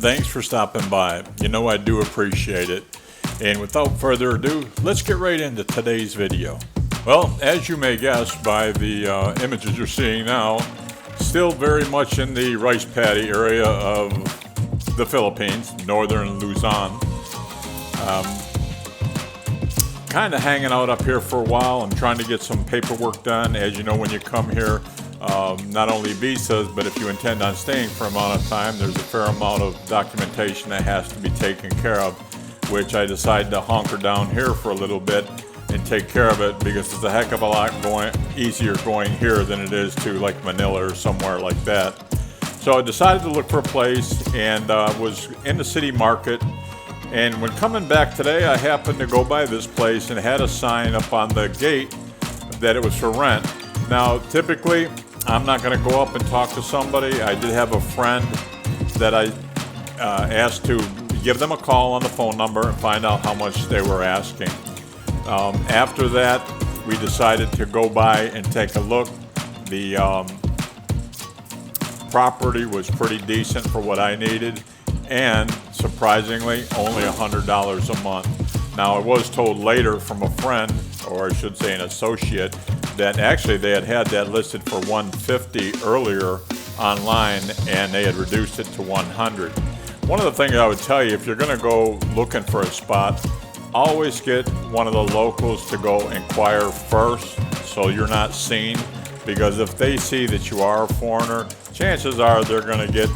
thanks for stopping by. You know I do appreciate it. And without further ado, let's get right into today's video. Well, as you may guess by the images you're seeing now, still very much in the rice paddy area of the Philippines, northern Luzon. Kind of hanging out up here for a while. I'm trying to get some paperwork done. As you know, when you come here, not only visas, but if you intend on staying for a amount of time, there's a fair amount of documentation that has to be taken care of, which I decided to hunker down here for a little bit and take care of it, because it's a heck of a lot easier going here than it is to like Manila or somewhere like that. So I decided to look for a place, and was in the city market. And when coming back today, I happened to go by this place and had a sign up on the gate that it was for rent. Now, typically, I'm not going to go up and talk to somebody. I did have a friend that I asked to give them a call on the phone number and find out how much they were asking. After that, we decided to go by and take a look. The property was pretty decent for what I needed, and surprisingly, only $100 a month. Now, I was told later from a friend, or I should say an associate, that actually they had that listed for $150 earlier online, and they had reduced it to $100. One of the things I would tell you, if you're going to go looking for a spot, always get one of the locals to go inquire first, so you're not seen. Because if they see that you are a foreigner, chances are they're going to get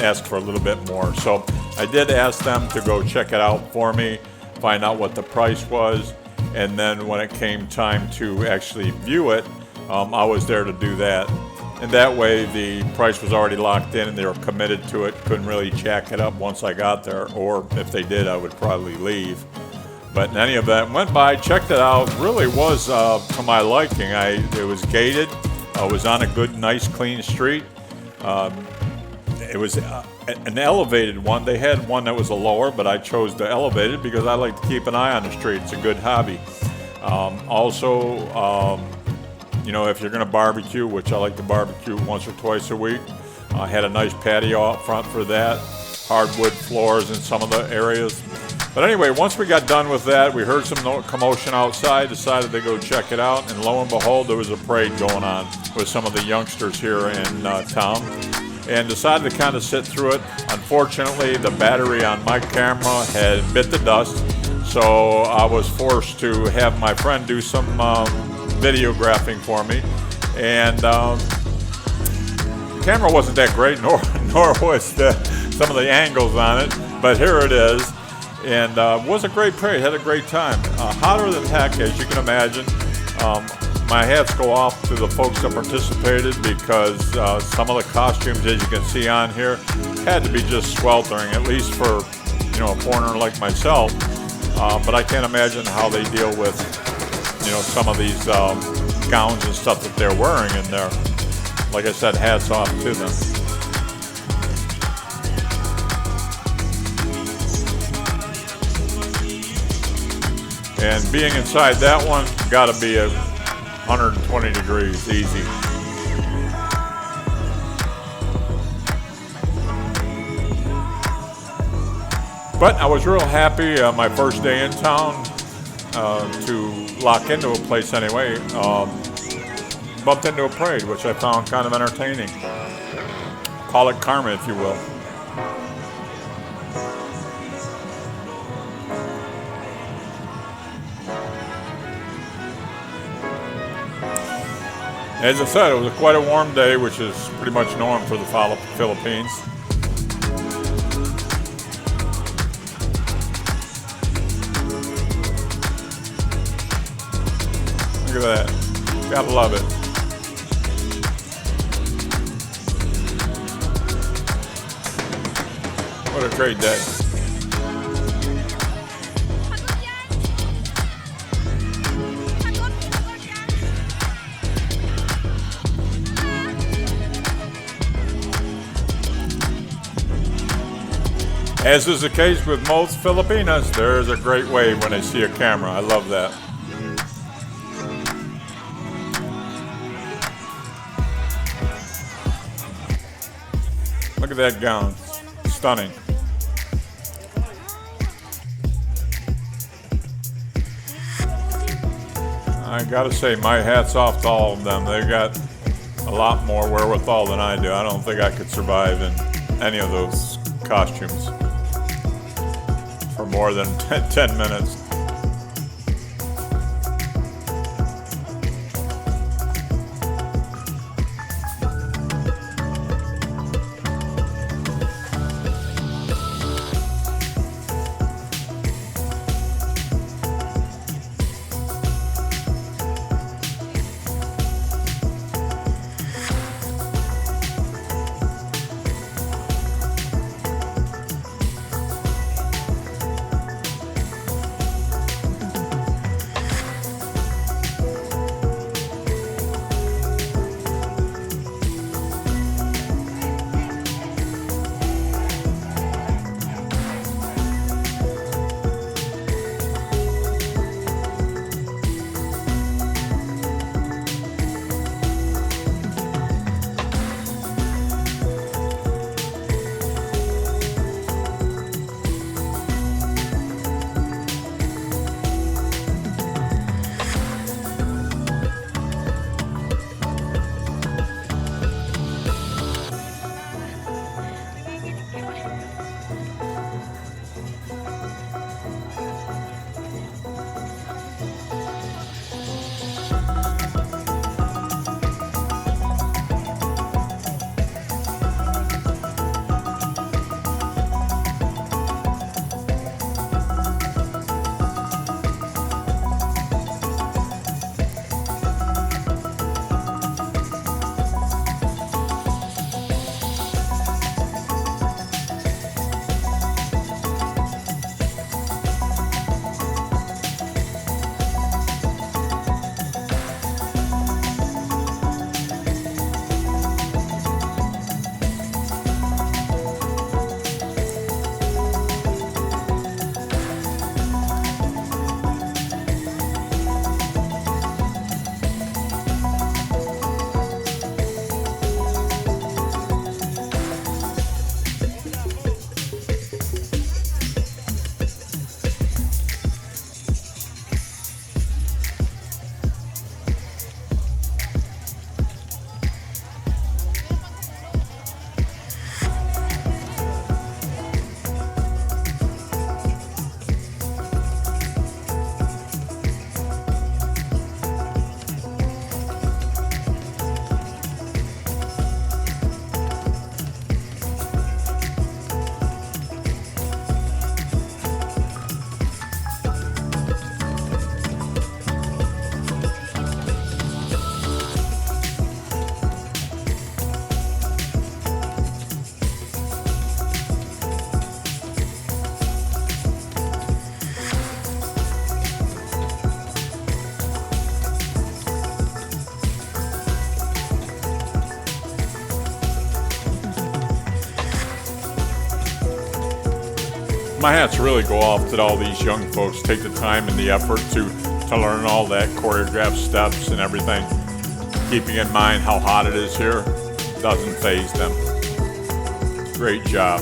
asked for a little bit more. So I did ask them to go check it out for me, find out what the price was, and then when it came time to actually view it, I was there to do that. And that way the price was already locked in and they were committed to it. Couldn't really jack it up once I got there, or if they did, I would probably leave. But in any event, went by, checked it out. Really was to my liking. It was gated. It was on a good, nice, clean street. It was an elevated one. They had one that was a lower, but I chose the elevated because I like to keep an eye on the street. It's a good hobby. You know, if you're going to barbecue, which I like to barbecue once or twice a week, I had a nice patio out front for that. Hardwood floors in some of the areas. But anyway, once we got done with that, we heard some commotion outside, decided to go check it out, and lo and behold, there was a parade going on with some of the youngsters here in town, and decided to kind of sit through it. Unfortunately, the battery on my camera had bit the dust, so I was forced to have my friend do some videographing for me, and the camera wasn't that great, nor was some of the angles on it, but here it is. And was a great parade, had a great time. Hotter than heck, as you can imagine. My hats go off to the folks that participated, because some of the costumes, as you can see on here, had to be just sweltering, at least for a foreigner like myself. But I can't imagine how they deal with some of these gowns and stuff that they're wearing in there. Like I said, hats off to them. And being inside that one, got to be 120 degrees, easy. But I was real happy my first day in town to lock into a place anyway. Bumped into a parade, which I found kind of entertaining. Call it karma, if you will. As I said, it was quite a warm day, which is pretty much norm for the Philippines. Look at that. Gotta love it. What a great day. As is the case with most Filipinas, there is a great wave when they see a camera. I love that. Look at that gown. Stunning. I gotta say, my hat's off to all of them. They got a lot more wherewithal than I do. I don't think I could survive in any of those costumes for more than 10 minutes. My hats really go off to all these young folks. Take the time and the effort to learn all that choreographed steps and everything. Keeping in mind how hot it is here doesn't faze them. Great job.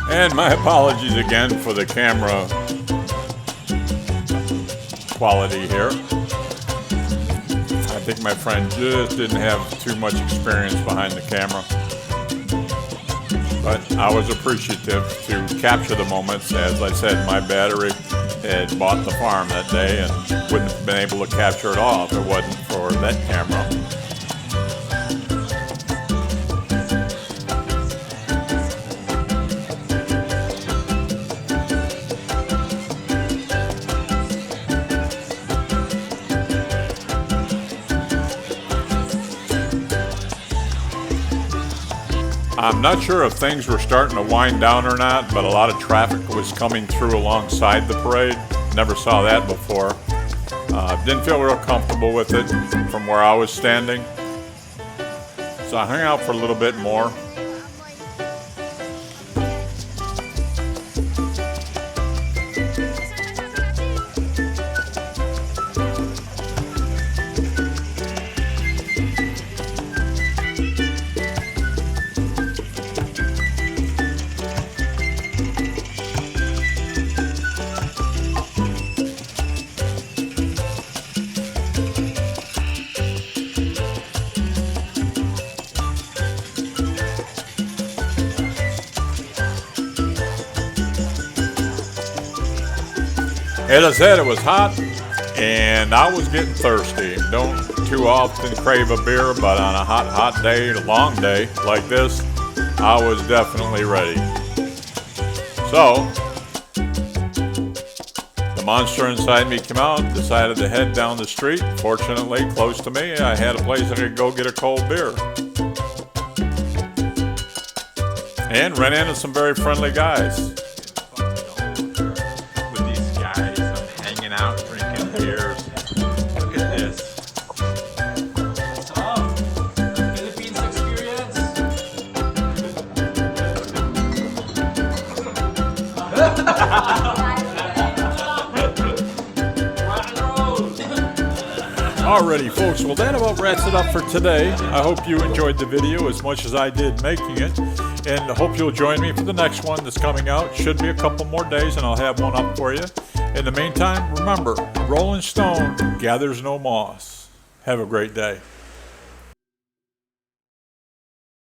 And my apologies again for the camera quality here. I think my friend just didn't have too much experience behind the camera. But I was appreciative to capture the moments. As I said, my battery had bought the farm that day and wouldn't have been able to capture it all if it wasn't for that camera. I'm not sure if things were starting to wind down or not, but a lot of traffic was coming through alongside the parade. Never saw that before. Didn't feel real comfortable with it from where I was standing. So I hung out for a little bit more. As I said, it was hot and I was getting thirsty. Don't too often crave a beer, but on a hot day, a long day like this, I was definitely ready. So, the monster inside me came out, decided to head down the street. Fortunately, close to me, I had a place I could go get a cold beer. And ran into some very friendly guys. Out drinking beers. Look at this. Oh, Philippines experience. Alrighty folks, well that about wraps it up for today. I hope you enjoyed the video as much as I did making it. And I hope you'll join me for the next one that's coming out. Should be a couple more days and I'll have one up for you. In the meantime, remember, Rolling Stone gathers no moss. Have a great day.